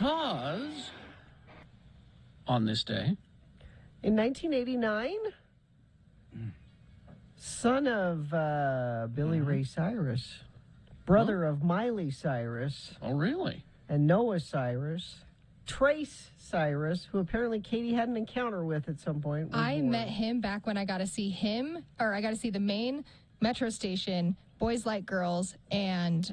Because on this day, in 1989, son of Billy Ray Cyrus, brother of Miley Cyrus. Oh, really? And Noah Cyrus, Trace Cyrus, who apparently Katie had an encounter with at some point. I met him back when I got to see him, or I got to see the main Metro station, Boys Like Girls, and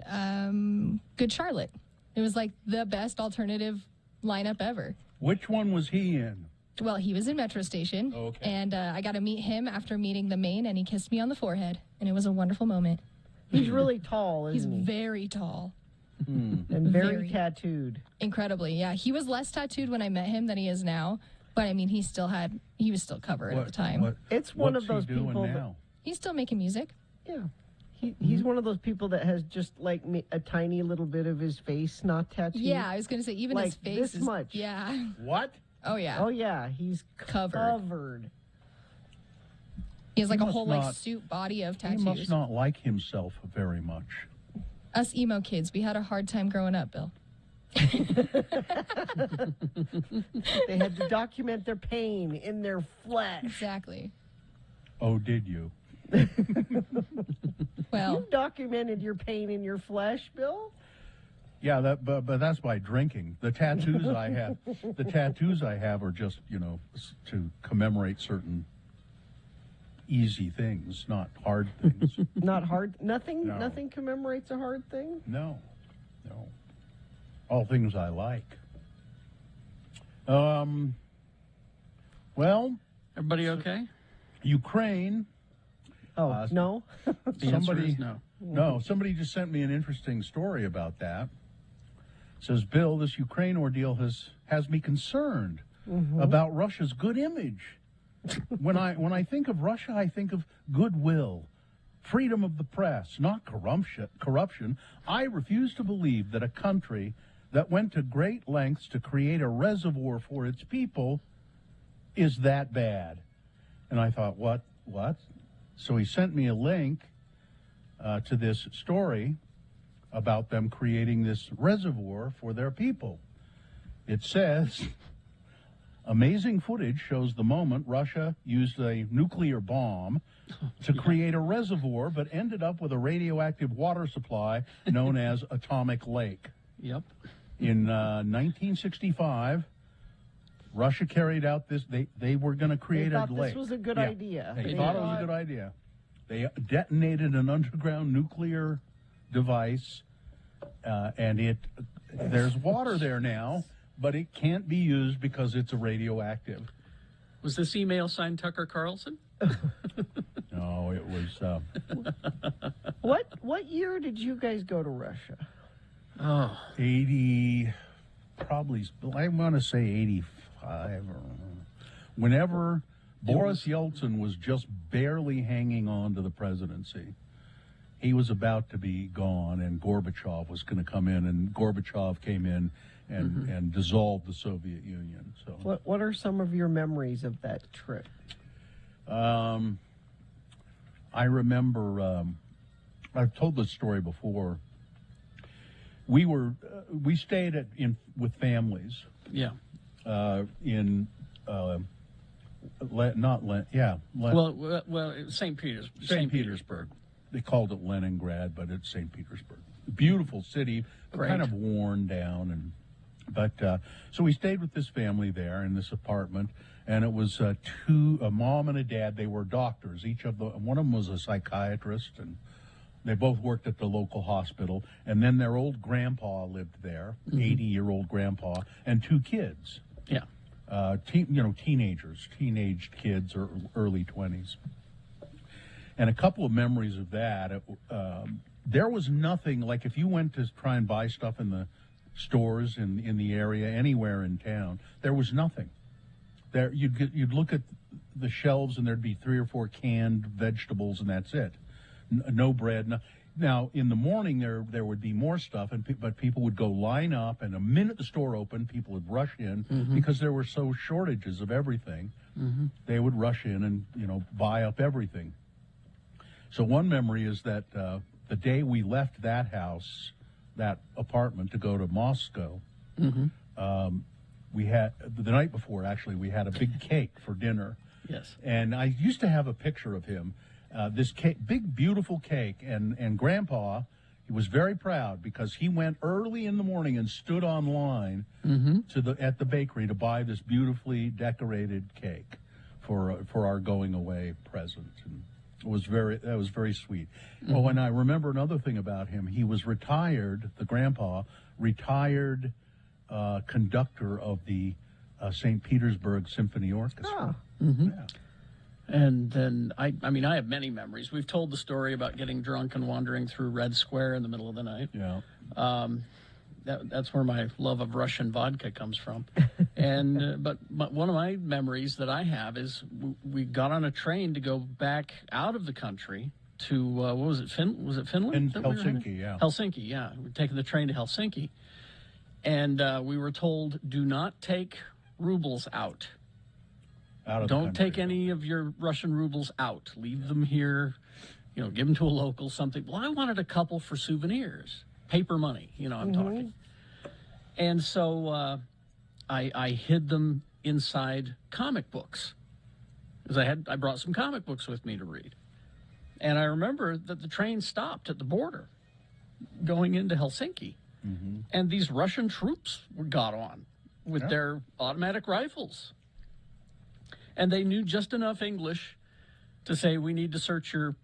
Good Charlotte. It was like the best alternative lineup ever. Which one was he in? Well, he was in Metro Station, and I got to meet him after meeting the main, and he kissed me on the forehead, and it was a wonderful moment. He's really tall, isn't he? He's very tall. And very tattooed. Incredibly, yeah. He was less tattooed when I met him than he is now, but I mean, he was still covered at the time. It's one of those people now? He's still making music. Yeah. He's one of those people that has just like a tiny little bit of his face not tattooed. Yeah, I was going to say, even like his face this is... much. Yeah. What? Oh, yeah. Oh, yeah. He's covered. He has like a whole like suit body of tattoos. He must not like himself very much. Us emo kids, we had a hard time growing up, Bill. They had to document their pain in their flesh. Exactly. Oh, did you? Well, you documented your pain in your flesh, Bill? Yeah, but that's by drinking. The tattoos I have are just, to commemorate certain easy things, not hard things. Not hard? Nothing? No. Nothing commemorates a hard thing? No. All things I like. Well, everybody okay? Ukraine. Oh, no. The answer is no. No, somebody just sent me an interesting story about that. Says, Bill, this Ukraine ordeal has me concerned about Russia's good image. When I think of Russia, I think of goodwill, freedom of the press, not corruption. I refuse to believe that a country that went to great lengths to create a reservoir for its people is that bad. And I thought, what? So he sent me a link to this story about them creating this reservoir for their people. It says, amazing footage shows the moment Russia used a nuclear bomb to create a reservoir, but ended up with a radioactive water supply known as Atomic Lake. Yep. In 1965, Russia carried out this. They were going to create a lake. They thought this was a good idea. They thought it was a good idea. They detonated an underground nuclear device, and there's water there now, but it can't be used because it's radioactive. Was this email signed Tucker Carlson? No, it was. What year did you guys go to Russia? Oh, 80, probably. I want to say 85. Whenever Boris Yeltsin was just barely hanging on to the presidency. He was about to be gone, and Gorbachev was going to come in, and Gorbachev came in and dissolved the Soviet Union. So, what are some of your memories of that trip? I remember. I've told this story before. We stayed with families. Yeah. In. St. Petersburg. St. Petersburg. They called it Leningrad, but it's St. Petersburg. Beautiful city, kind of worn down, so we stayed with this family there in this apartment, and it was a mom and a dad. They were doctors. One of them was a psychiatrist, and they both worked at the local hospital. And then their old grandpa lived there, 80-year-old grandpa, and two kids. Yeah. Teenagers, teenaged kids, or early 20s. And a couple of memories of that. There was nothing, like if you went to try and buy stuff in the stores in the area, anywhere in town, there was nothing. There, you'd look at the shelves and there'd be 3 or 4 canned vegetables, and that's it. No bread. Now, in the morning, there would be more stuff, but people would go line up, and the minute the store opened, people would rush in because there were so shortages of everything. They would rush in and buy up everything. So one memory is that the day we left that house, that apartment, to go to Moscow, we had the night before. Actually, we had a big cake for dinner. Yes. And I used to have a picture of him, this cake, big, beautiful cake. And Grandpa, he was very proud because he went early in the morning and stood on line at the bakery to buy this beautifully decorated cake for our going away present. And that was very sweet. Oh, and I remember another thing about him. He was retired, the Grandpa, retired conductor of the St. Petersburg Symphony Orchestra. Oh. Yeah. And then, I mean, I have many memories. We've told the story about getting drunk and wandering through Red Square in the middle of the night. Yeah. That's where my love of Russian vodka comes from. And but one of my memories that I have is we got on a train to go back out of the country to, what was it, was it Finland? In that we were heading? Helsinki, yeah. Helsinki, yeah. We're taking the train to Helsinki. And we were told, do not take rubles out. Out of the Don't country. take any of your Russian rubles out. Leave them here. Give them to a local, something. Well, I wanted a couple for souvenirs. Paper money, I'm talking. And so I hid them inside comic books. Because I brought some comic books with me to read. And I remember that the train stopped at the border going into Helsinki. And these Russian troops got on with their automatic rifles. And they knew just enough English to say, we need to search your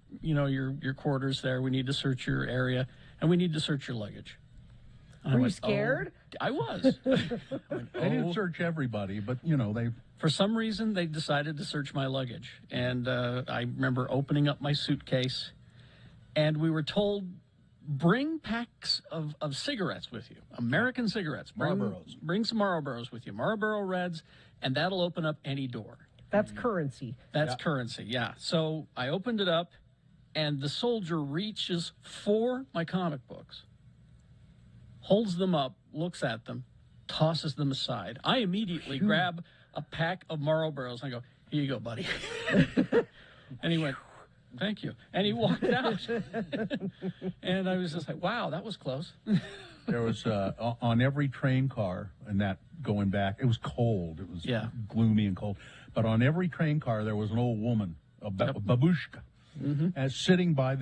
quarters there. We need to search your area. And we need to search your luggage. And Were I you went, scared? Oh. I was. I went, They didn't search everybody, but, they... For some reason, they decided to search my luggage. And I remember opening up my suitcase. And we were told, bring packs of cigarettes with you, American cigarettes. Marlboros. Bring some Marlboros with you, Marlboro Reds, and that'll open up any door. That's currency. That's currency, yeah. So I opened it up, and the soldier reaches for my comic books, holds them up, looks at them, tosses them aside. I immediately grab a pack of Marlboros, and I go, here you go, buddy. And he went, thank you. And he walked out. And I was just like, wow, that was close. There was, on every train car, and that going back, it was cold. It was gloomy and cold. But on every train car, there was an old woman, a babushka, sitting by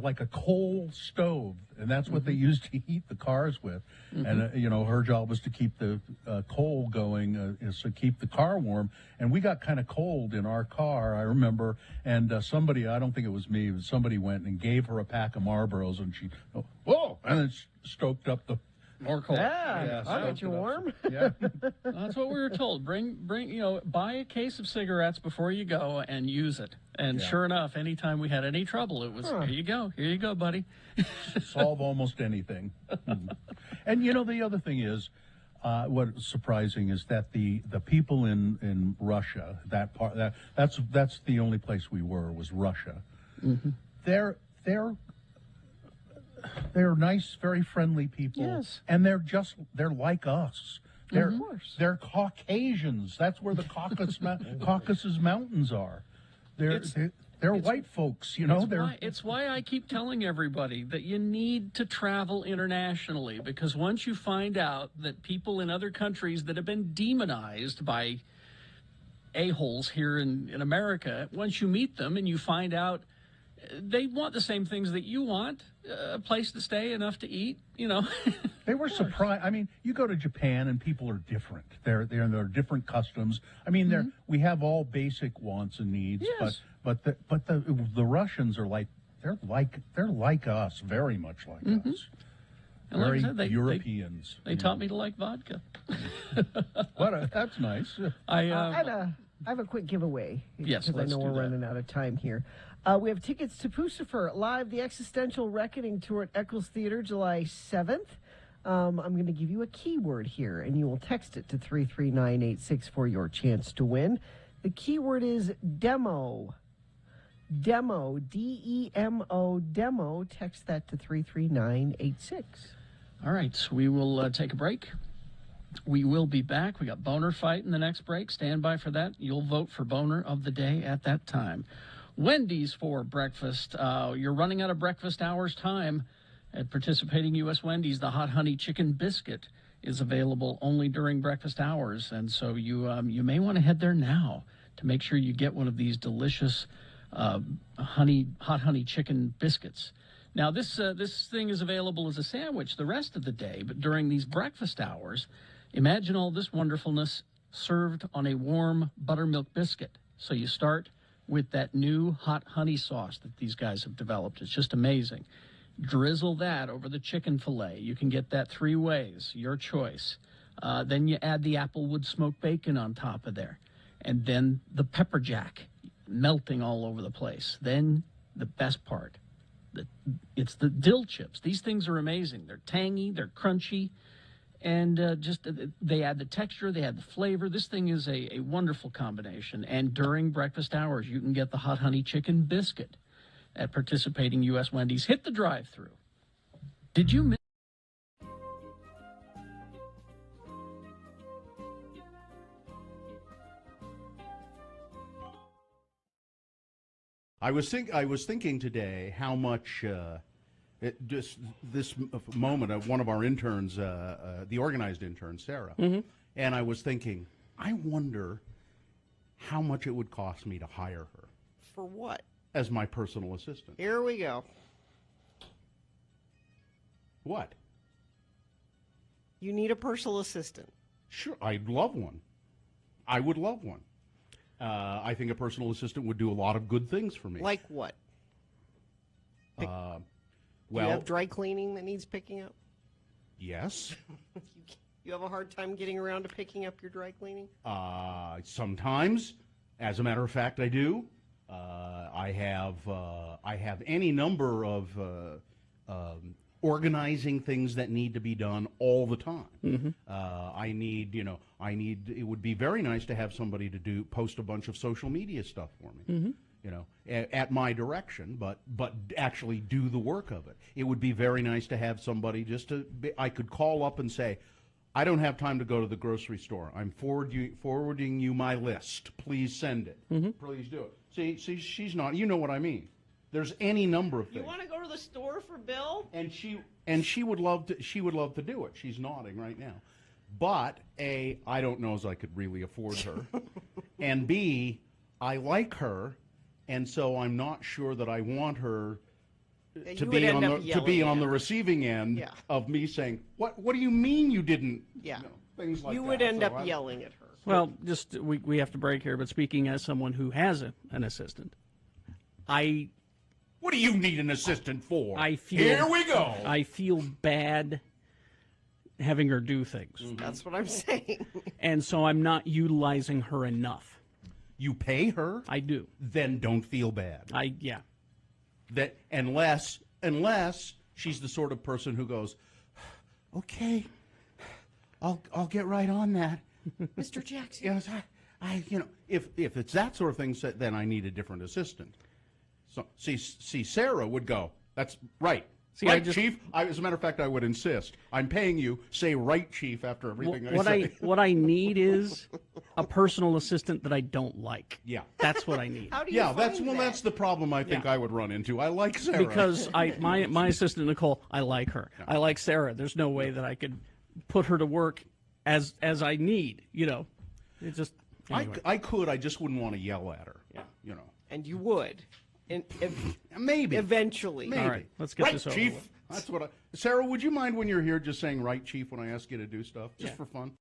like a coal stove. And that's what they used to heat the cars with. And, her job was to keep the coal going, to keep the car warm. And we got kind of cold in our car, I remember. And somebody, I don't think it was me, but somebody went and gave her a pack of Marlboros. And she, whoa, and then stoked up the... More cold. Yeah, I'll get you warm. Yeah. That's what we were told. Buy a case of cigarettes before you go and use it. And sure enough, anytime we had any trouble, it was, here you go, buddy. Solve almost anything. And the other thing is, what's surprising is that the people in Russia, that's the only place we were, was Russia. They're nice, very friendly people. Yes. And they're like us. They're Caucasians. That's where the Caucasus Mountains are. They're white folks, It's why I keep telling everybody that you need to travel internationally, because once you find out that people in other countries that have been demonized by a-holes here in America, once you meet them and you find out they want the same things that you want, a place to stay, enough to eat, They were surprised. I mean, you go to Japan and people are different. There are different customs. I mean, we have all basic wants and needs, Yes. but the Russians are they're like us, very much like us. And like Very I said, Europeans. They taught me to like vodka. That's nice. I have a quick giveaway. Yes, because I let's know do we're that. running out of time here. We have tickets to Pucifer Live, the Existential Reckoning Tour at Eccles Theater, July 7th. I'm going to give you a keyword here, and you will text it to 33986 for your chance to win. The keyword is demo. Demo, D-E-M-O, demo. Text that to 33986. All right, so we will take a break. We will be back. We got Boner Fight in the next break. Stand by for that. You'll vote for Boner of the Day at that time. Wendy's for breakfast. You're running out of breakfast hours time at participating U.S. Wendy's. The Hot Honey Chicken Biscuit is available only during breakfast hours, and so you may want to head there now to make sure you get one of these delicious hot honey chicken biscuits. Now, this thing is available as a sandwich the rest of the day, but during these breakfast hours, imagine all this wonderfulness served on a warm buttermilk biscuit. So you start with that new hot honey sauce that these guys have developed. It's just amazing. Drizzle that over the chicken fillet. You can get that 3 ways, your choice. Then you add the applewood smoked bacon on top of there. And then the pepper jack melting all over the place. Then the best part, it's the dill chips. These things are amazing. They're tangy, they're crunchy, and they add the texture, they add the flavor. This thing is a wonderful combination. And during breakfast hours, you can get the hot honey chicken biscuit at participating U.S. Wendys. Hit the drive-thru. Did you miss? I was thinking today how much just this moment of one of our interns, the organized intern, Sarah, and I was thinking, I wonder how much it would cost me to hire her For what? as my personal assistant. Here we go. What? You need a personal assistant. Sure, I'd love one. I would love one. I think a personal assistant would do a lot of good things for me. Like what? Do you Well, have dry cleaning that needs picking up? yes. You have a hard time getting around to picking up your dry cleaning? Sometimes, as a matter of fact, I do. I have any number of organizing things that need to be done all the time. It would be very nice to have somebody to post a bunch of social media stuff for me. At my direction, but actually do the work of it. It would be very nice to have somebody I could call up and say, I don't have time to go to the grocery store. I'm forwarding you my list. Please send it. Please do it. See, she's not. You know what I mean. There's any number of things. You want to go to the store for Bill? And she would love to. She would love to do it. She's nodding right now. But A, I don't know as I could really afford her, and B, I like her, and so I'm not sure that I want her to be on the receiving end of me saying, "What do you mean you didn't?" Yeah, things like that. You would end up yelling at her. Well, just we have to break here, but speaking as someone who has an assistant, What do you need an assistant for? Here we go. I feel bad having her do things. That's what I'm saying. And so I'm not utilizing her enough. You pay her? I do. Then don't feel bad. Yeah. That unless she's the sort of person who goes, okay, I'll get right on that. Mr. Jackson. Yes, if it's that sort of thing, then I need a different assistant. So see, Sarah would go, that's right. See, right, Chief? As a matter of fact, I would insist. I'm paying you. Say right, Chief, after everything I say. What I need is a personal assistant that I don't like. Yeah. That's what I need. How do you find that's the problem I think I would run into. I like Sarah. Because my assistant, Nicole, I like her. Yeah. I like Sarah. There's no way that I could put her to work as I need, It just... Anyway. I could. I just wouldn't want to yell at her. Yeah. And you would. Maybe. Eventually. Maybe. All right, let's get this over Chief. with. That's what Sarah, would you mind when you're here just saying right, Chief, when I ask you to do stuff? Just for fun?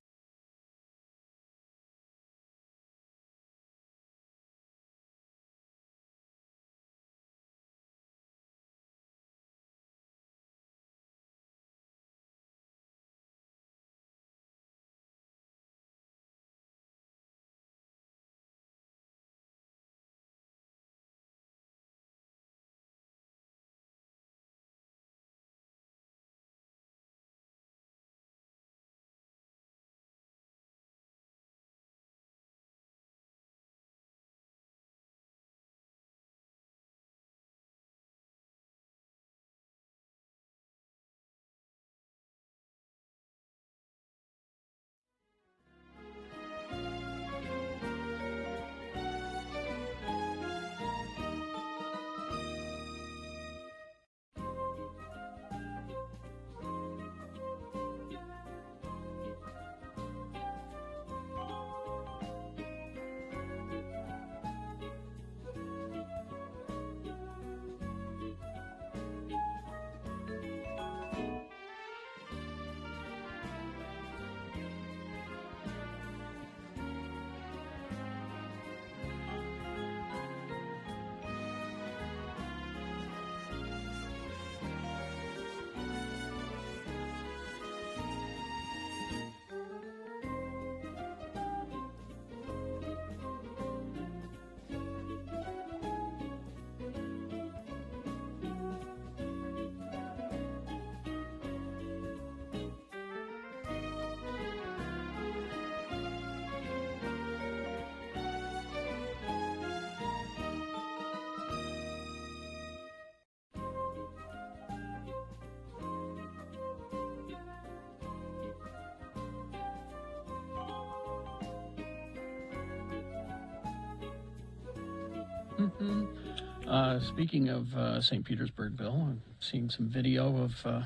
Speaking of St. Petersburg, Bill, I'm seeing some video of.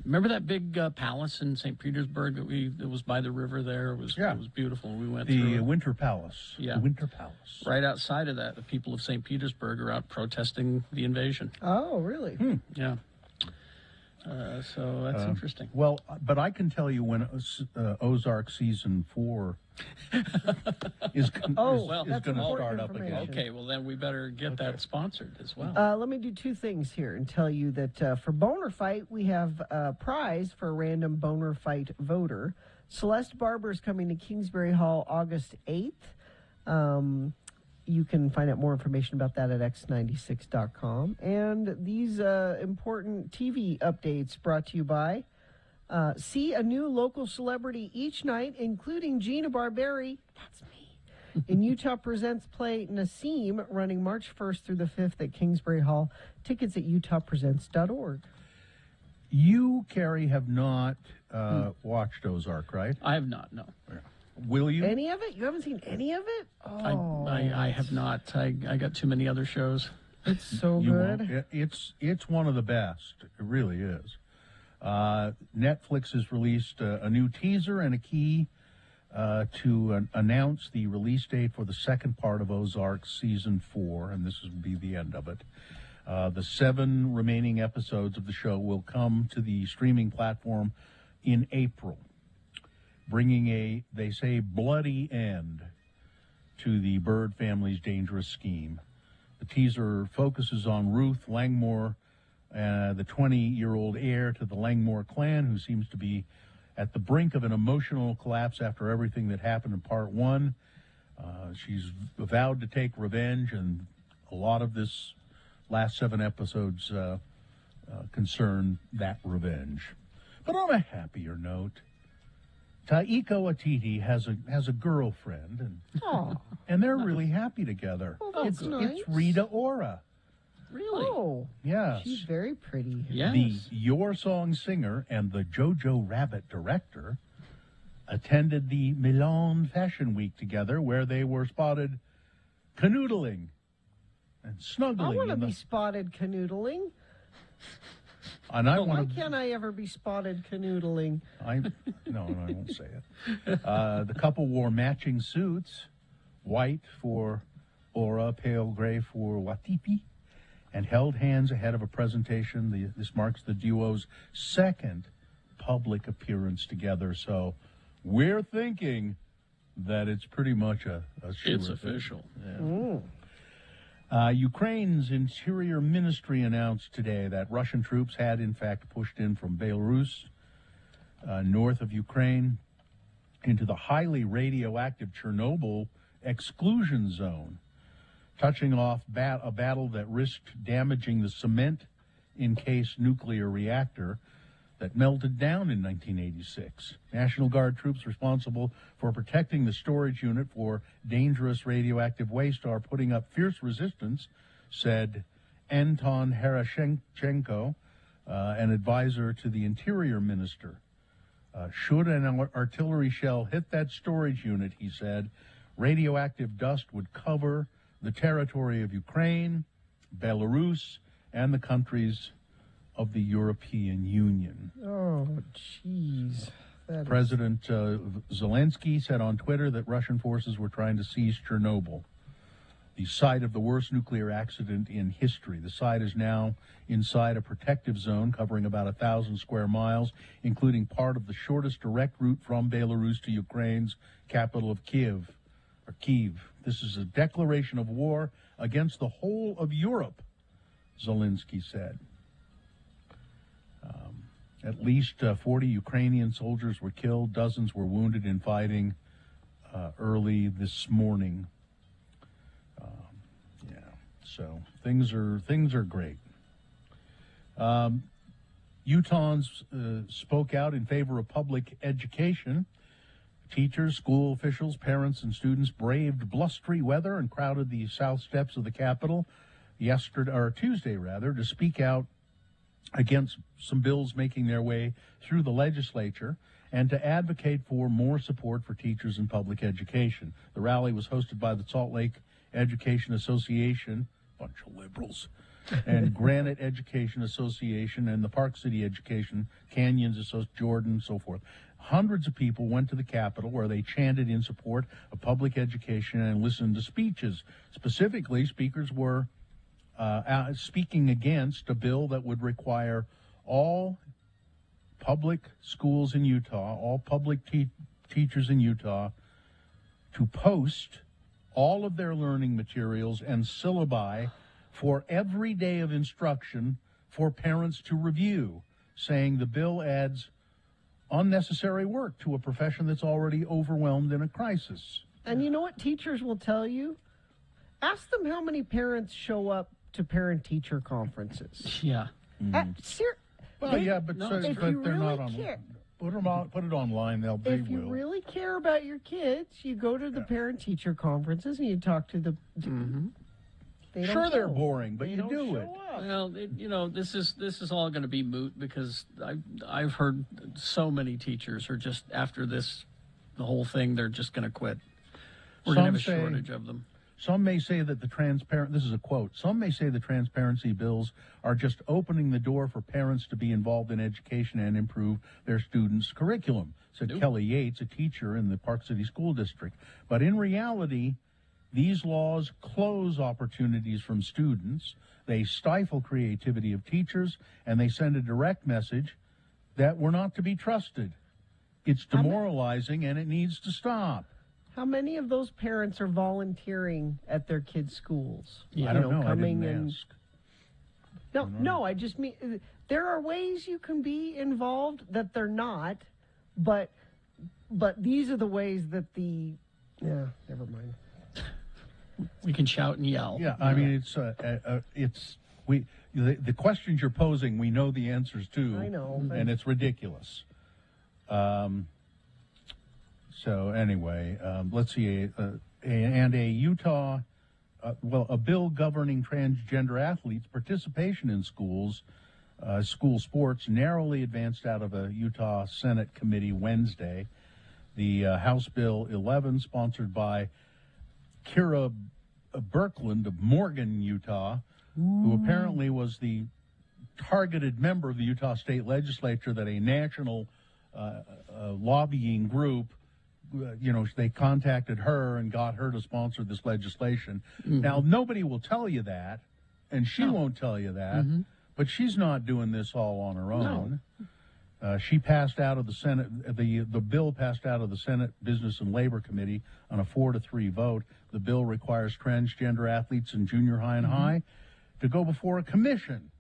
Remember that big palace in St. Petersburg that was by the river there? It was beautiful. We went through The it. Winter Palace. Yeah. The Winter Palace. Right outside of that, the people of St. Petersburg are out protesting the invasion. Oh, really? Yeah. So that's interesting. Well, but I can tell you when Ozark season 4 is going that's to important start up again. information. Okay, well then we better get that sponsored as well. Let me do two things here and tell you that for Boner Fight, we have a prize for a random Boner Fight voter. Celeste Barber is coming to Kingsbury Hall August 8th. You can find out more information about that at x96.com. And these important TV updates brought to you by see a new local celebrity each night, including Gina Barberi. That's me. In Utah Presents play Nassim, running March 1st through the 5th at Kingsbury Hall. Tickets at utahpresents.org. You, Carrie, have not watched Ozark, right? I have not, no. Will you? Any of it? You haven't seen any of it? Oh, I have not. I got too many other shows. it's so You good. won't. It's one of the best. It really is. Netflix has released a new teaser and a key to announce the release date for the second part of Ozark season 4, and this will be the end of it. The 7 remaining episodes of the show will come to the streaming platform in April, bringing they say, bloody end to the Bird family's dangerous scheme. The teaser focuses on Ruth Langmore, the 20-year-old heir to the Langmore clan, who seems to be at the brink of an emotional collapse after everything that happened in part 1. She's vowed to take revenge, and a lot of this last 7 episodes concern that revenge. But on a happier note, Taika Waititi has a girlfriend, and they're really happy together. Oh, that's nice. It's Rita Ora. Really? Oh, Yes. she's very pretty. Yes. The Your Song singer and the Jojo Rabbit director attended the Milan Fashion Week together, where they were spotted canoodling and I snuggling. want to be spotted canoodling. And I Why want to. can't I ever be spotted canoodling? No, I won't say it. The couple wore matching suits, white for Ora, pale gray for Waititi, and held hands ahead of a presentation. This marks the duo's second public appearance together, so we're thinking that it's pretty much a sure It's thing. official. Ukraine's Interior Ministry announced today that Russian troops had, in fact, pushed in from Belarus, north of Ukraine, into the highly radioactive Chernobyl exclusion zone, touching off a battle that risked damaging the cement-encased nuclear reactor that melted down in 1986. National Guard troops responsible for protecting the storage unit for dangerous radioactive waste are putting up fierce resistance, said Anton Herashenko, an advisor to the Interior Minister. Should an artillery shell hit that storage unit, he said, radioactive dust would cover the territory of Ukraine, Belarus, and the countries of the European Union. Oh, jeez. President Zelensky said on Twitter that Russian forces were trying to seize Chernobyl, the site of the worst nuclear accident in history. The site is now inside a protective zone covering about 1,000 square miles, including part of the shortest direct route from Belarus to Ukraine's capital of Kyiv. This is a declaration of war against the whole of Europe, Zelensky said. At least 40 Ukrainian soldiers were killed. Dozens were wounded in fighting early this morning. So things are great. Utahns spoke out in favor of public education. Teachers, school officials, parents, and students braved blustery weather and crowded the south steps of the Capitol Tuesday, to speak out against some bills making their way through the legislature and to advocate for more support for teachers in public education. The rally was hosted by the Salt Lake Education Association, bunch of liberals, and Granite Education Association, and the Park City Education, Canyons Association, Jordan, and so forth. Hundreds of people went to the Capitol where they chanted in support of public education and listened to speeches. Specifically, speakers were speaking against a bill that would require all public schools in Utah, all public teachers in Utah, to post all of their learning materials and syllabi for every day of instruction for parents to review, saying the bill adds unnecessary work to a profession that's already overwhelmed in a crisis. And you know what teachers will tell you? Ask them how many parents show up to parent-teacher conferences. Yeah. Well, yeah, but, no, so, if but you they're really not on. care. Put it online. They If you will. really care about your kids, you go to the parent-teacher conferences and you talk to the. They don't Sure, they're show. boring, but They you don't do show it. up. Well, this is all going to be moot because I've heard so many teachers are just after the whole thing, they're just going to quit. We're going to have a shortage of them. Some may say that this is a quote, some may say the transparency bills are just opening the door for parents to be involved in education and improve their students' curriculum, said Kelly Yates, a teacher in the Park City School District. But in reality, these laws close opportunities from students, they stifle creativity of teachers, and they send a direct message that we're not to be trusted. It's demoralizing and it needs to stop. How many of those parents are volunteering at their kids' schools? I don't know. Coming I didn't and ask. no, I just mean there are ways you can be involved that they're not, but these are the ways that never mind. We can shout and yell. Yeah, I mean the questions you're posing, we know the answers to. I know, and it's ridiculous. So anyway, let's see, a Utah, a bill governing transgender athletes' participation in school sports narrowly advanced out of a Utah Senate committee Wednesday. The House Bill 11, sponsored by Kira Birkland of Morgan, Utah, who apparently was the targeted member of the Utah State Legislature that a national lobbying group, they contacted her and got her to sponsor this legislation. Now, nobody will tell you that, and she won't tell you that, but she's not doing this all on her own. She passed out of the Senate, the bill passed out of the Senate Business and Labor Committee on a 4-3 vote. The bill requires transgender athletes in junior high and high to go before a commission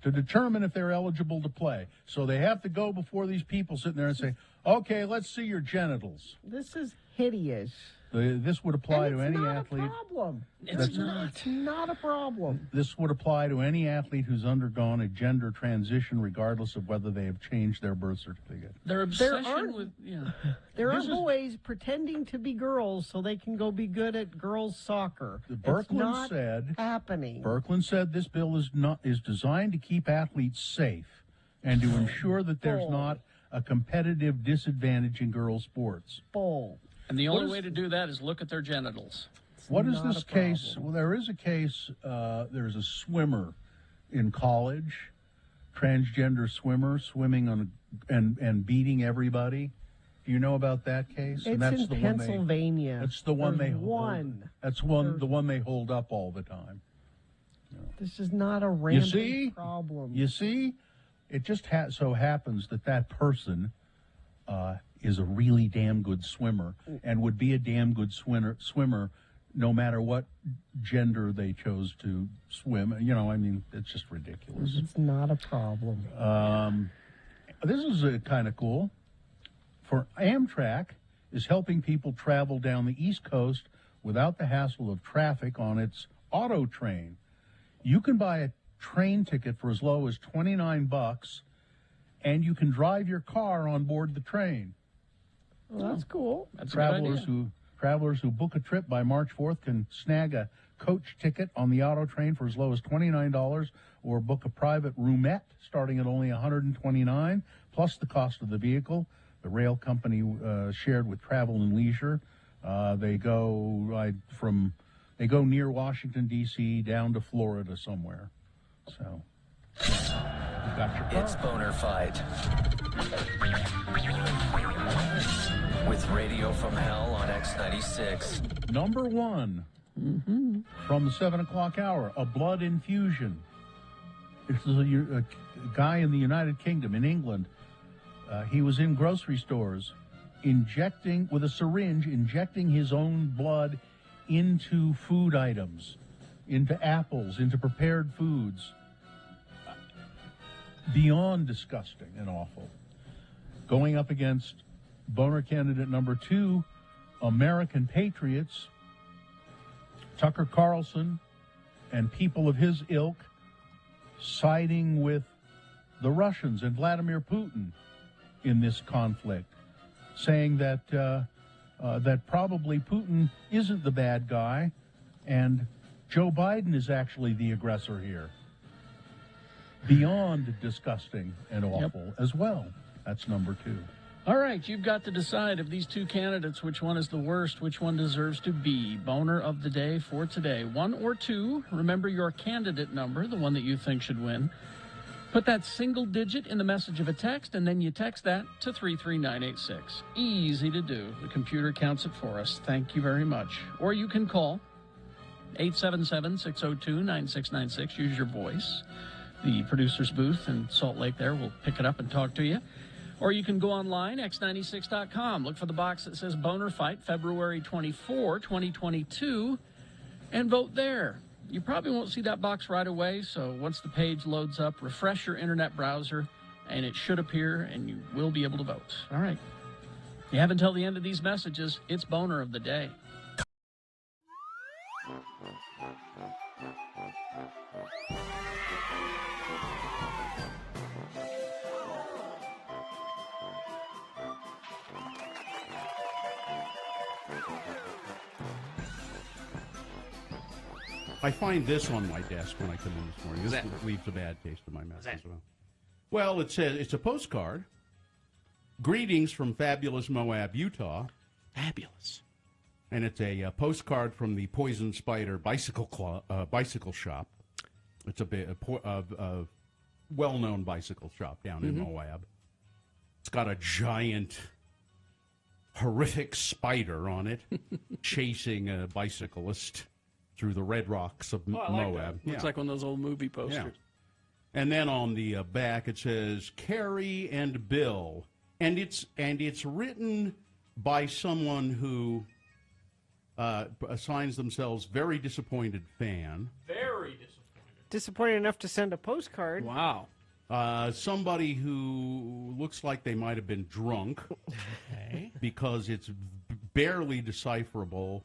to determine if they're eligible to play. So they have to go before these people sitting there and say, okay, let's see your genitals. This is hideous. This would apply to any not athlete. A problem. It's not. It's not a problem. This would apply to any athlete who's undergone a gender transition, regardless of whether they have changed their birth certificate. Their obsession with There are boys pretending to be girls so they can go be good at girls soccer. Birkland said happening. Birkland said this bill is designed to keep athletes safe and to ensure that there's not a competitive disadvantage in girls' sports. And the only way to do that is look at their genitals. What is this case? Well, there is a case. There's a swimmer in college, transgender swimmer, swimming on and beating everybody. Do you know about that case? It's in Pennsylvania. That's the one they hold. That's the one they hold up all the time. This is not a random problem. You see, it just so happens that person is a really damn good swimmer and would be a damn good swimmer no matter what gender they chose to swim. I mean, it's just ridiculous. It's not a problem. This is kind of cool. For Amtrak is helping people travel down the East Coast without the hassle of traffic on its auto train. You can buy a train ticket for as low as $29, and you can drive your car on board the train. Well, that's cool. That's Travelers who book a trip by March 4th can snag a coach ticket on the auto train for as low as $29 or book a private roomette starting at only $129 plus the cost of the vehicle. The rail company shared with Travel and Leisure. They go from They go near Washington, D.C., down to Florida somewhere. So, yeah, you got your car. It's Boner Fight. With Radio from Hell on X96. Number one from the 7 o'clock hour, a blood infusion. This is a guy in the United Kingdom, in England. He was in grocery stores injecting, with a syringe, injecting his own blood into food items, into apples, into prepared foods. Beyond disgusting and awful. Going up against boner candidate number 2, American patriots, Tucker Carlson and people of his ilk siding with the Russians and Vladimir Putin in this conflict, saying that that probably Putin isn't the bad guy and Joe Biden is actually the aggressor here. Beyond disgusting and awful as well. That's number 2. All right, you've got to decide of these two candidates which one is the worst, which one deserves to be boner of the day for today. 1 or 2. Remember your candidate number, the one that you think should win. Put that single digit in the message of a text, and then you text that to 33986. Easy to do. The computer counts it for us. Thank you very much. Or you can call 877-602-9696. Use your voice. The producer's booth in Salt Lake there will pick it up and talk to you. Or you can go online, x96.com. Look for the box that says Boner Fight, February 24, 2022, and vote there. You probably won't see that box right away, so once the page loads up, refresh your internet browser, and it should appear, and you will be able to vote. All right. You have until the end of these messages. It's Boner of the Day. I find this on my desk when I come in this morning. This leaves a bad taste in my mouth as well. Well, it says it's a postcard. Greetings from fabulous Moab, Utah. Fabulous. And it's a postcard from the Poison Spider bicycle shop. It's a well-known bicycle shop down in Moab. It's got a giant, horrific spider on it chasing a bicyclist through the red rocks of Moab. Looks like one of those old movie posters. Yeah. And then on the back it says Carrie and Bill, and it's written by someone who assigns themselves very disappointed fan. Very disappointed. Disappointed enough to send a postcard. Wow. Somebody who looks like they might have been drunk, because it's barely decipherable.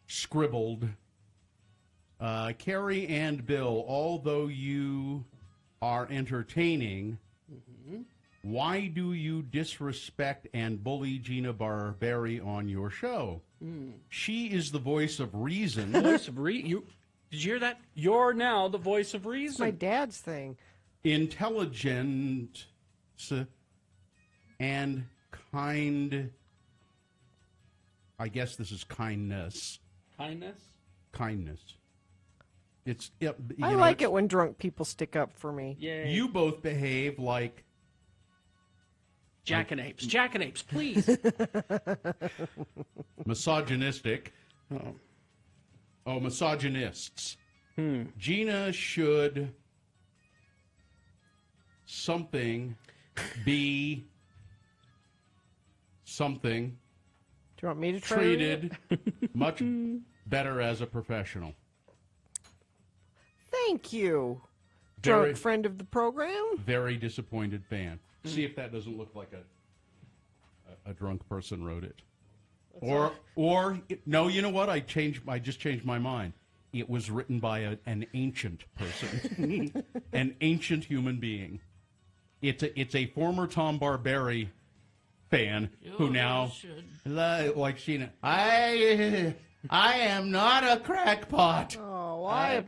Scribbled, Carrie and Bill, although you are entertaining, why do you disrespect and bully Gina Barberi on your show? She is the voice of reason. Voice of reason? Did you hear that? You're now the voice of reason. It's my dad's thing. Intelligent and kind. I guess this is kindness. Kindness. It's. I like it when drunk people stick up for me. Yay. You both behave like jackanapes. Jackanapes, please. Misogynistic. Oh, misogynists. Gina should be something. Do you want me to try treated much better as a professional. Thank you, drunk friend of the program. Very disappointed fan. See if that doesn't look like a drunk person wrote it. Or no, you know what? I just changed my mind. It was written by an ancient person, an ancient human being. It's a former Tom Barberi fan who now, like Sheena, I am not a crackpot. Oh, I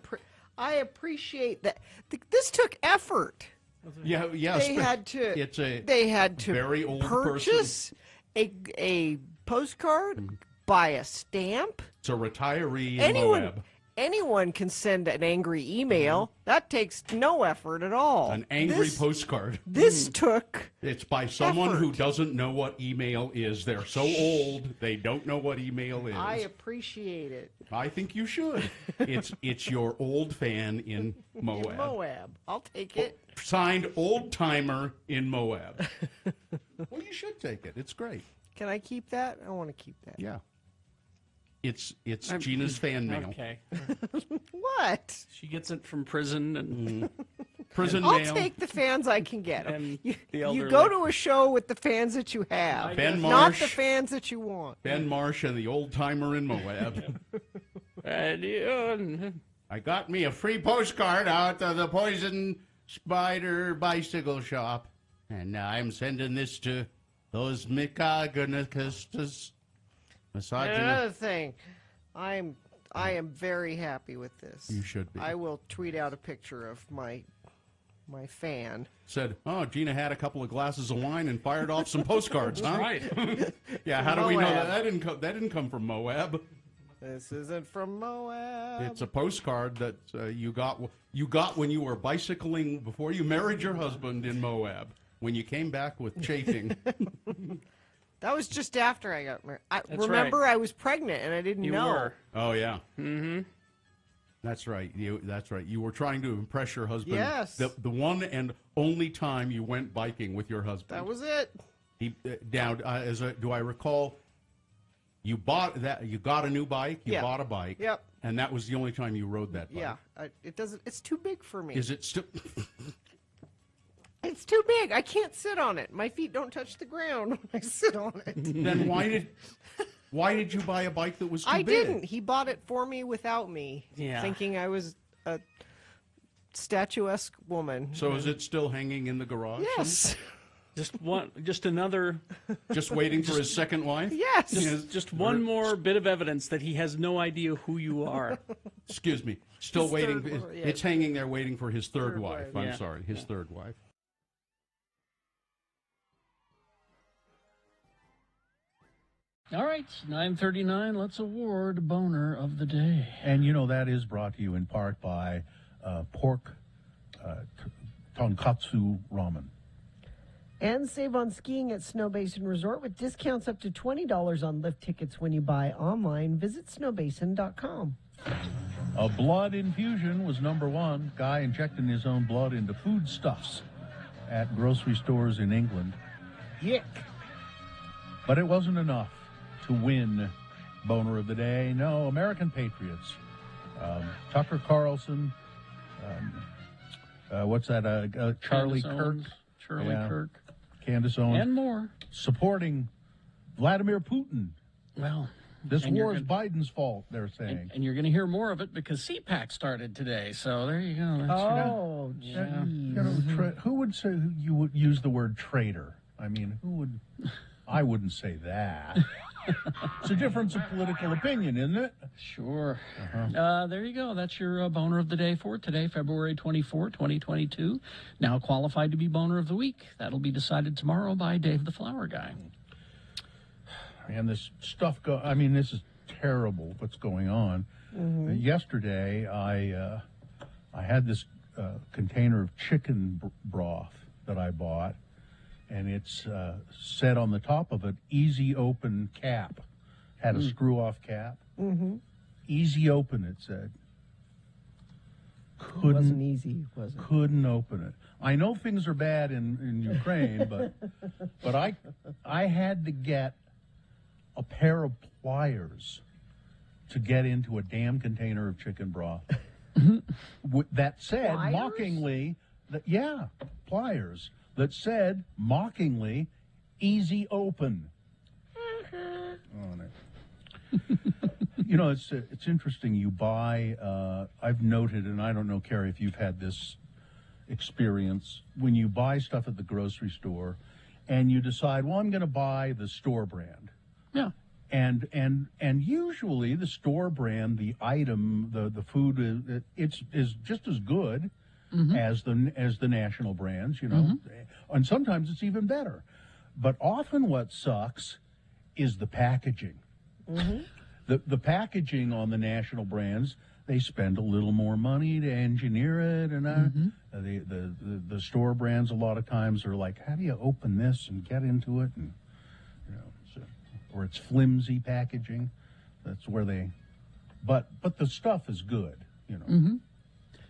appreciate that. This took effort. Yeah. They had to very old purchase person. a postcard, buy a stamp, It's a retiree in Anyone, Moab. anyone can send an angry email. That takes no effort at all. An angry postcard. This took. It's by someone who effort. doesn't know what email is. They're so old, they don't know what email is. I appreciate it. I think you should. It's your old fan in Moab. Moab. I'll take it. Signed old timer in Moab. Well, you should take it. It's great. Can I keep that? I want to keep that. Yeah. It's Gina's fan mail. Okay. What? She gets it from prison and Prison I'll mail. take the fans I can get. And You, the you elderly. go to a show with the fans that you have, Ben not Marsh. the fans that you want. Ben Marsh and the old timer in Moab. I got me a free postcard out of the Poison Spider bicycle shop, and I'm sending this to those misogynists. Another thing, I am very happy with this. You should be. I will tweet out a picture of my fan. Said, oh, Gina had a couple of glasses of wine and fired off some postcards, huh? right. Yeah, how do we know Moab. that? That didn't come from Moab. This isn't from Moab. It's a postcard that you got when you were bicycling before you married your husband in Moab. When you came back with chafing. That was just after I got married. That's Remember, right. I was pregnant and I didn't You know. were. Oh yeah. Mm-hmm. That's right. That's right. You were trying to impress your husband. Yes. The one and only time you went biking with your husband. That was it. He now do I recall? You got a new bike. You Yeah. bought a bike. Yep. And that was the only time you rode that bike. Yeah. It doesn't. It's too big for me. Is it still? It's too big. I can't sit on it. My feet don't touch the ground when I sit on it. Then why did you buy a bike that was too I big? didn't. He bought it for me without me, Yeah. thinking I was a statuesque woman. So is it still hanging in the garage? Yes. Just another, Just waiting for his second wife? Yes. just one more bit of evidence that he has no idea who you are. Excuse me. Still His waiting. third wife, yeah. It's hanging there waiting for his third wife. wife. I'm Yeah. sorry, his third wife. All right, 9:39. Let's award Boner of the Day. And you know that is brought to you in part by pork tonkatsu ramen. And save on skiing at Snow Basin Resort with discounts up to $20 on lift tickets when you buy online. Visit snowbasin.com. A blood infusion was #1. Guy injecting his own blood into foodstuffs at grocery stores in England. Yick. But it wasn't enough to win Boner of the Day. No, American Patriots. Tucker Carlson. What's that? Charlie Candace Kirk. Owens, Charlie Yeah. Kirk, Candace Owens. and more. Supporting Vladimir Putin. Well, This and you're war is Biden's fault, they're saying. and you're going to hear more of it because CPAC started today. So there you go. That's Oh, Yeah. geez. You know, who would say you would use the word traitor? I mean, who would? I wouldn't say that. It's a difference of political opinion, isn't it? Sure. There you go. That's your Boner of the Day for today, February 24, 2022. Now qualified to be Boner of the Week. That'll be decided tomorrow by Dave the Flower Guy. And this stuff this is terrible what's going on. Yesterday, I had this container of chicken broth that I bought, and it's said on the top of it, easy open cap. Had a screw-off cap. Easy open, it said. It wasn't easy, was it? Couldn't open it. I know things are bad in Ukraine, but I had to get a pair of pliers to get into a damn container of chicken broth. That said, Pliers? mockingly, pliers. That said, mockingly, easy open. On it. You know, it's interesting. You buy, I've noted, and I don't know, Carrie, if you've had this experience, when you buy stuff at the grocery store and you decide, well, I'm going to buy the store brand. Yeah. And usually the store brand, the item, the food, is just as good as the national brands, you know, and sometimes it's even better. But often what sucks is the packaging. The packaging on the national brands, they spend a little more money to engineer it, and the store brands a lot of times are like, how do you open this and get into it, and or it's flimsy packaging. That's where they, but the stuff is good,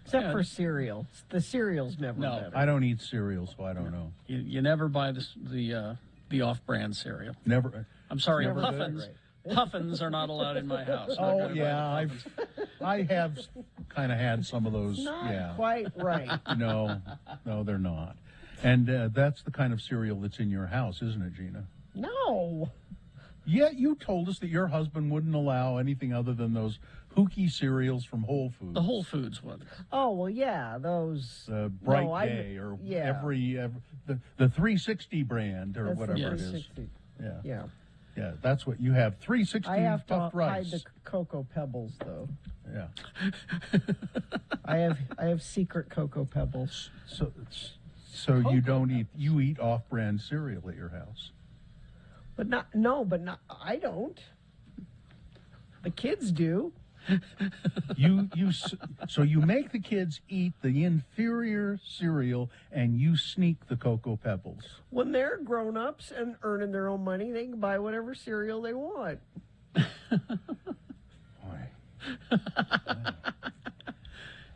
Except for cereal. The cereal's never No. better. I don't eat cereal, so I don't know. You never buy the off-brand cereal. Never. I'm sorry, Never good, Puffins. right. Puffins are not allowed in my house. Not Oh gonna buy yeah, the Puffins. I have kind of had some of those. Not Yeah. quite right. No, they're not. And that's the kind of cereal that's in your house, isn't it, Gina? No. Yeah, you told us that your husband wouldn't allow anything other than those hooky cereals from Whole Foods. The Whole Foods one. Oh, well, yeah, those. Bright No, Day or yeah. every the 360 brand or That's the whatever it is. 360. Yeah. Yeah. Yeah, that's what you have. 360 I have to puffed hide rice. the Cocoa Pebbles, though. Yeah. I have secret Cocoa Pebbles. So you don't eat, you eat off-brand cereal at your house. But not, I don't. The kids do. So you make the kids eat the inferior cereal and you sneak the Cocoa Pebbles. When they're grown-ups and earning their own money, they can buy whatever cereal they want. Boy.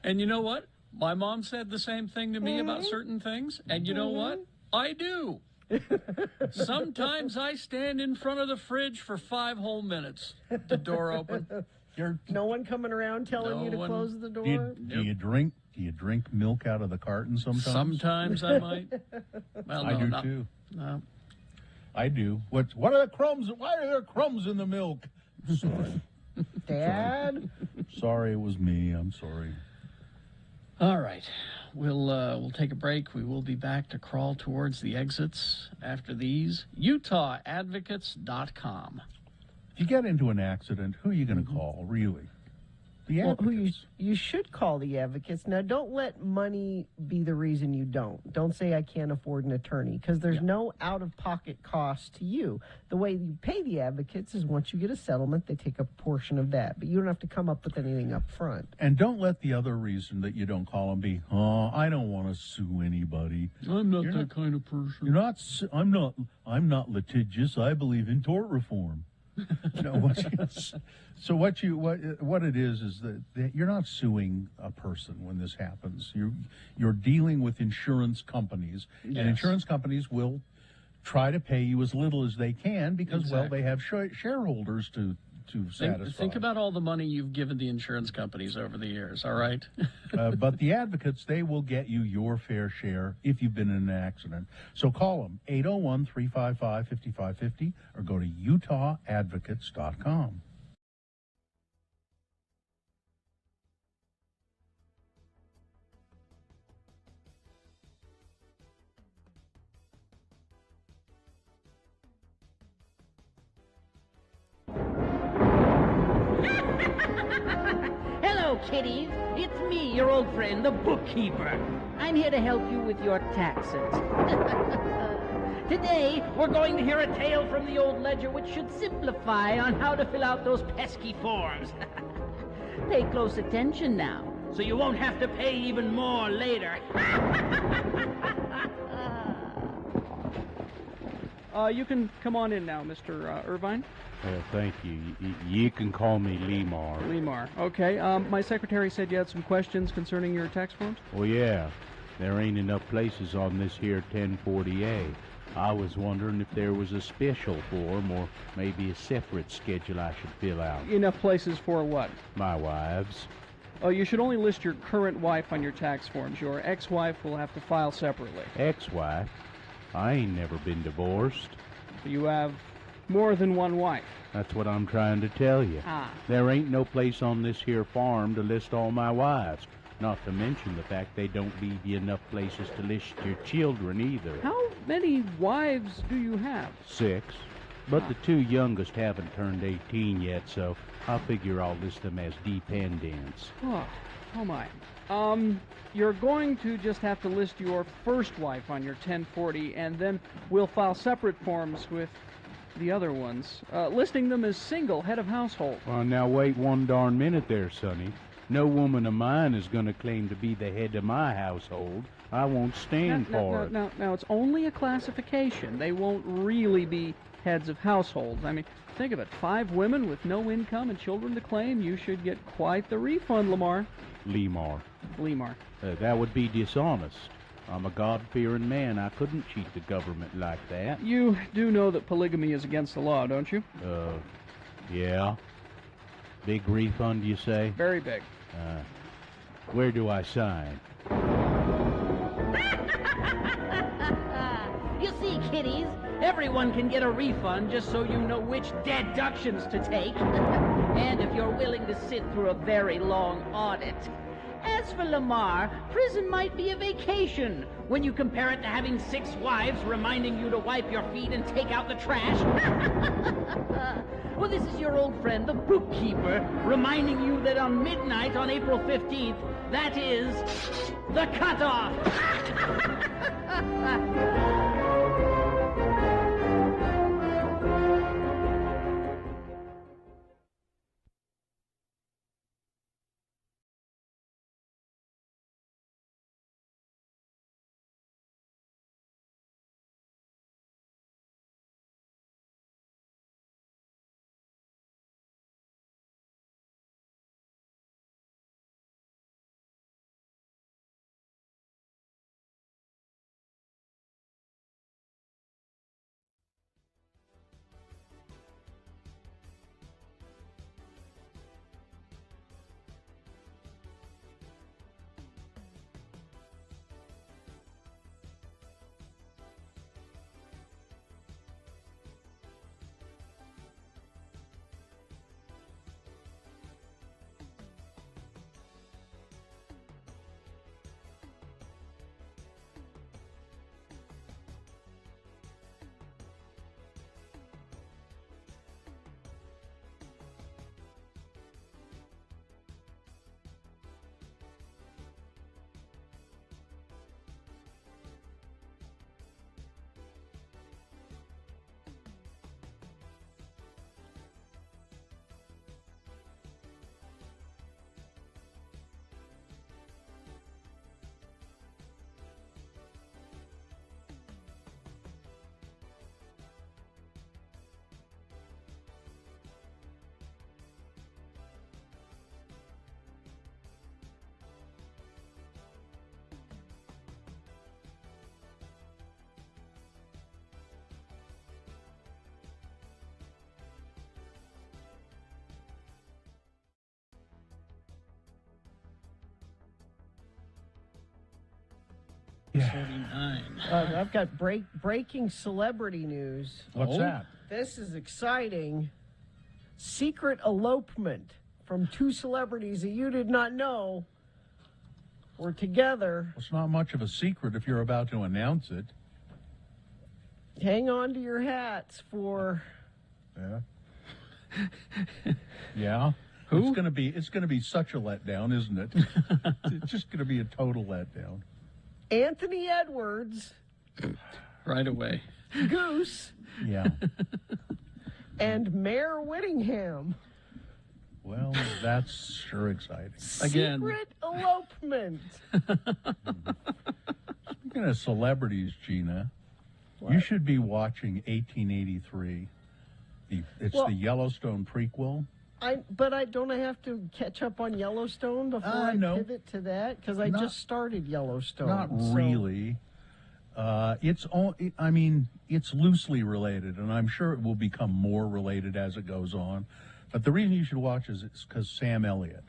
And you know what? My mom said the same thing to me about certain things. And you know what? I do. Sometimes I stand in front of the fridge for 5 whole minutes. The door open. No one coming around telling you to close the door? Do you drink milk out of the carton sometimes? Sometimes I might. Well, I no, do not, too. No. I do. What are the crumbs? Why are there crumbs in the milk? Sorry. Dad? Sorry, it was me. I'm sorry. All right. We'll take a break. We will be back to crawl towards the exits after these. UtahAdvocates.com. If you get into an accident, who are you going to call, really? The Well, advocates. you should call the advocates. Now, don't let money be the reason you don't. Don't say I can't afford an attorney, because there's no out-of-pocket cost to you. The way you pay the advocates is once you get a settlement, they take a portion of that. But you don't have to come up with anything up front. And don't let the other reason that you don't call them be, oh, I don't want to sue anybody. I'm not that kind of person. You're not. I'm not litigious. I believe in tort reform. What it is that you're not suing a person when this happens. You're dealing with insurance companies, and insurance companies will try to pay you as little as they can because they have shareholders to satisfy. Think about all the money you've given the insurance companies over the years, all right? But the advocates, they will get you your fair share if you've been in an accident. So call them, 801-355-5550, or go to UtahAdvocates.com. Hello, kiddies. It's me, your old friend, the bookkeeper. I'm here to help you with your taxes. Today, we're going to hear a tale from the old ledger which should simplify on how to fill out those pesky forms. Pay close attention now, so you won't have to pay even more later. You can come on in now, Mr. Irvine. Thank you. You can call me Lemar. Lemar. Okay. My secretary said you had some questions concerning your tax forms? Well, yeah. There ain't enough places on this here 1040A. I was wondering if there was a special form or maybe a separate schedule I should fill out. Enough places for what? My wives. Oh, you should only list your current wife on your tax forms. Your ex-wife will have to file separately. Ex-wife? I ain't never been divorced. You have more than one wife. That's what I'm trying to tell you. There ain't no place on this here farm to list all my wives. Not to mention the fact they don't leave you enough places to list your children either. How many wives do you have? 6. But the 2 youngest haven't turned 18 yet, so I figure I'll list them as dependents. Oh my. You're going to just have to list your first wife on your 1040, and then we'll file separate forms with the other ones, listing them as single head of household. Well, now wait one darn minute there, Sonny. No woman of mine is going to claim to be the head of my household. I won't stand for it. Now, it's only a classification. They won't really be heads of households. I mean, think of it. 5 women with no income and children to claim. You should get quite the refund, Lamar. Lemar. That would be dishonest. I'm a God-fearing man. I couldn't cheat the government like that. You do know that polygamy is against the law, don't you? Yeah. Big refund, you say? Very big. Where do I sign? You see, kiddies, everyone can get a refund just so you know which deductions to take. And if you're willing to sit through a very long audit. As for Lamar, prison might be a vacation when you compare it to having 6 wives reminding you to wipe your feet and take out the trash. Well, this is your old friend, the bookkeeper, reminding you that on midnight on April 15th, that is the cutoff. Yeah. 49. I've got breaking celebrity news. What's that? This is exciting. Secret elopement from 2 celebrities that you did not know were together. It's not much of a secret if you're about to announce it. Hang on to your hats for... Yeah. Yeah. Who? It's gonna be such a letdown, isn't it? It's just gonna be a total letdown. Anthony Edwards. Right away. Goose. Yeah. And Mayor Whittingham. Well, that's sure exciting. Again. Secret elopement. Speaking of celebrities, Gina, you should be watching 1883. It's the Yellowstone prequel. But I have to catch up on Yellowstone before I pivot to that? Because I just started Yellowstone. Not really. It's loosely related, and I'm sure it will become more related as it goes on. But the reason you should watch is because Sam Elliott.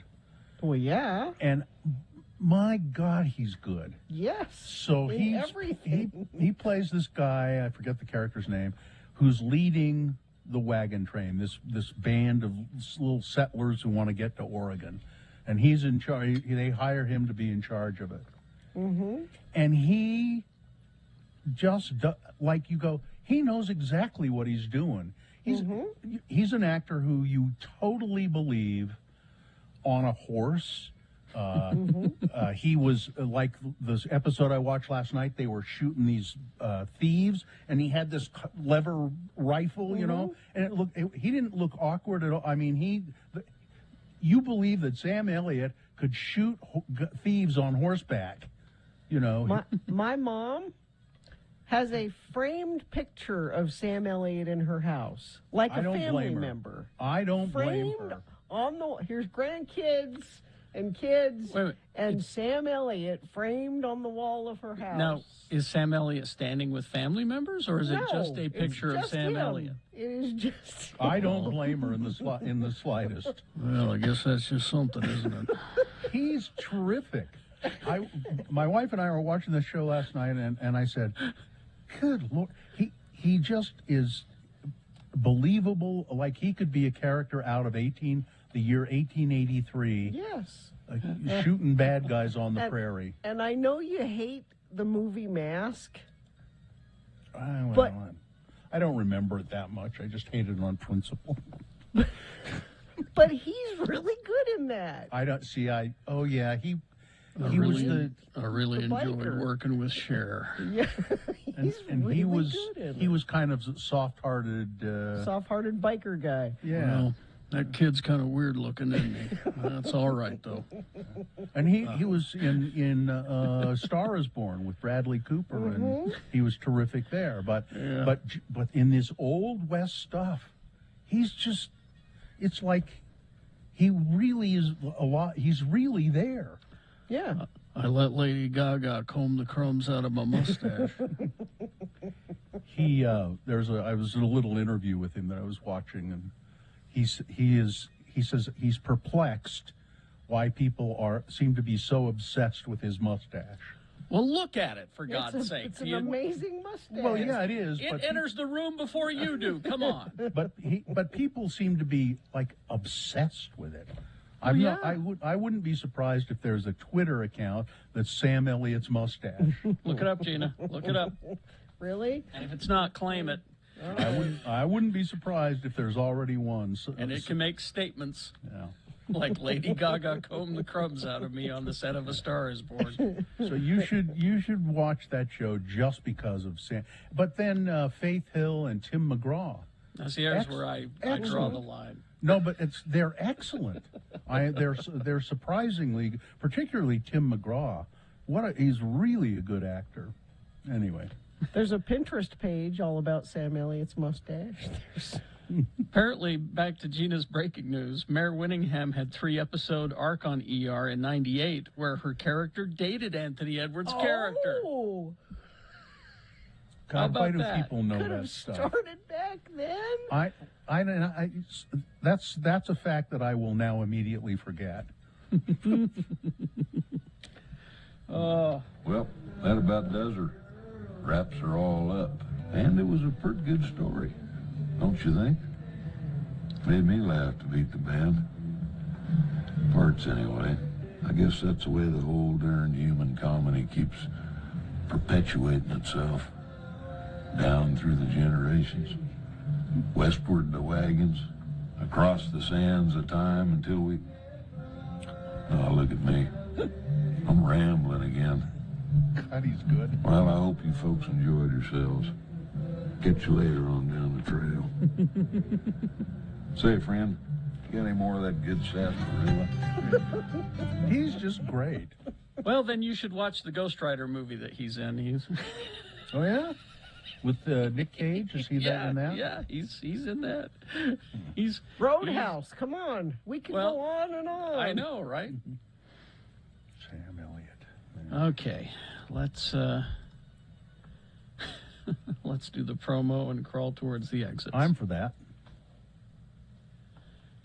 Well, yeah. And my God, he's good. Yes. So he plays this guy, I forget the character's name, who's leading the wagon train, this band of little settlers who want to get to Oregon. And he's in charge. They hire him to be in charge of it. Mm-hmm. And he just, like you go, he knows exactly what he's doing. He's an actor who you totally believe on a horse He was like this episode I watched last night. They were shooting these thieves, and he had this lever rifle, you know, and he didn't look awkward at all. I mean, you believe that Sam Elliott could shoot thieves on horseback, you know. My mom has a framed picture of Sam Elliott in her house, like a family member. I don't blame her. Here's grandkids and kids and Sam Elliott framed on the wall of her house. Now, is Sam Elliott standing with family members, or is it just a picture of Sam Elliott? It is just. I don't blame her in the slightest. Well, I guess that's just something, isn't it? He's terrific. My wife and I were watching the show last night, and I said, "Good Lord, he just is believable. Like he could be a character out of the year 1883. Yes, shooting bad guys on the prairie." And I know you hate the movie Mask, but I don't remember it that much. I just hate it on principle. But he's really good in that. I don't see. I really enjoyed working with Cher. Yeah, he was kind of soft-hearted biker guy. Yeah. Well, that kid's kind of weird looking, isn't he? That's all right though. And he was in Star is Born with Bradley Cooper, and he was terrific there. But in this Old West stuff, he's just. It's like he really is a lot. He's really there. Yeah. I let Lady Gaga comb the crumbs out of my mustache. I was in a little interview with him that I was watching, and he says he's perplexed why people seem to be so obsessed with his mustache. Well, look at it, for God's sake. It's an amazing mustache. Well, yeah, it is. It enters the room before you do. Come on. But people seem to be like obsessed with it. I wouldn't be surprised if there's a Twitter account that's Sam Elliott's mustache. Look it up, Gina. Look it up. Really? And if it's not, claim it. I wouldn't be surprised if there's already one. And it can make statements. Yeah. Like Lady Gaga combed the crumbs out of me on the set of A Star Is Born. So you should watch that show just because of Sam. But then Faith Hill and Tim McGraw. Now see, here's where I draw the line. No, but they're excellent. They're surprisingly, particularly Tim McGraw. He's really a good actor. Anyway, there's a Pinterest page all about Sam Elliott's mustache. Apparently, back to Gina's breaking news, Mare Winningham had 3-episode arc on ER in '98 where her character dated Anthony Edwards' character. God, why do people know Could that have stuff? Started back then. That's a fact that I will now immediately forget. Well, that about does her. Wraps are all up. And it was a pretty good story, don't you think? Made me laugh to beat the band. Parts, anyway. I guess that's the way the whole darn human comedy keeps perpetuating itself. Down through the generations. Westward the wagons. Across the sands of time until we... Oh, look at me. I'm rambling again. God, he's good. Well, I hope you folks enjoyed yourselves. Catch you later on down the trail. Say, friend, you got any more of that good sarsaparilla? He's just great. Well, then you should watch the Ghost Rider movie that he's in. Oh, yeah? With Nick Cage? Is he in that? Yeah, he's in that. He's Roadhouse. Come on. We can go on and on. I know, right? Sam Elliott. Okay, let's do the promo and crawl towards the exits. I'm for that.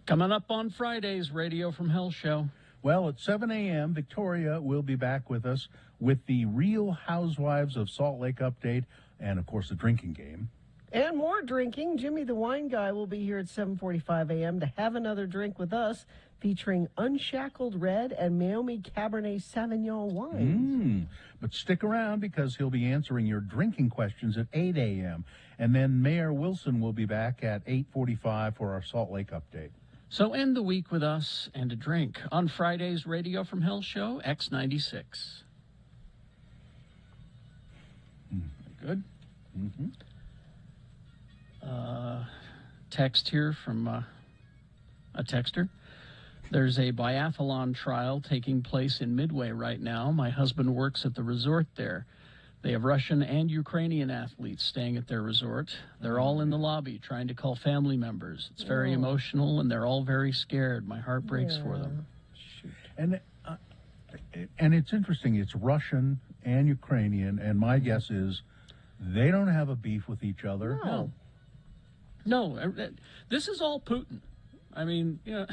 Coming up on Friday's Radio from Hell show. Well, at 7 a.m., Victoria will be back with us with the Real Housewives of Salt Lake update and, of course, the drinking game. And more drinking. Jimmy the Wine Guy will be here at 7:45 a.m. to have another drink with us, featuring Unshackled Red and Naomi Cabernet Sauvignon wines. But stick around because he'll be answering your drinking questions at 8 a.m. And then Mayor Wilson will be back at 8:45 for our Salt Lake update. So end the week with us and a drink on Friday's Radio from Hell show, X96. Good. Mm-hmm. Text here from a texter. There's a biathlon trial taking place in Midway right now. My husband works at the resort there. They have Russian and Ukrainian athletes staying at their resort. They're all in the lobby trying to call family members. It's very emotional, and they're all very scared. My heart breaks for them. And it's interesting. It's Russian and Ukrainian, and my guess is they don't have a beef with each other. No, this is all Putin. I mean, you know,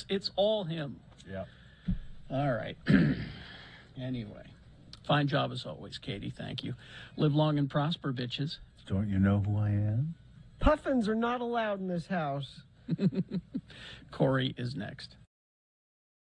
it's all him. Yeah. All right. Anyway, fine job as always, Katie. Thank you. Live long and prosper, bitches. Don't you know who I am? Puffins are not allowed in this house. Corey is next.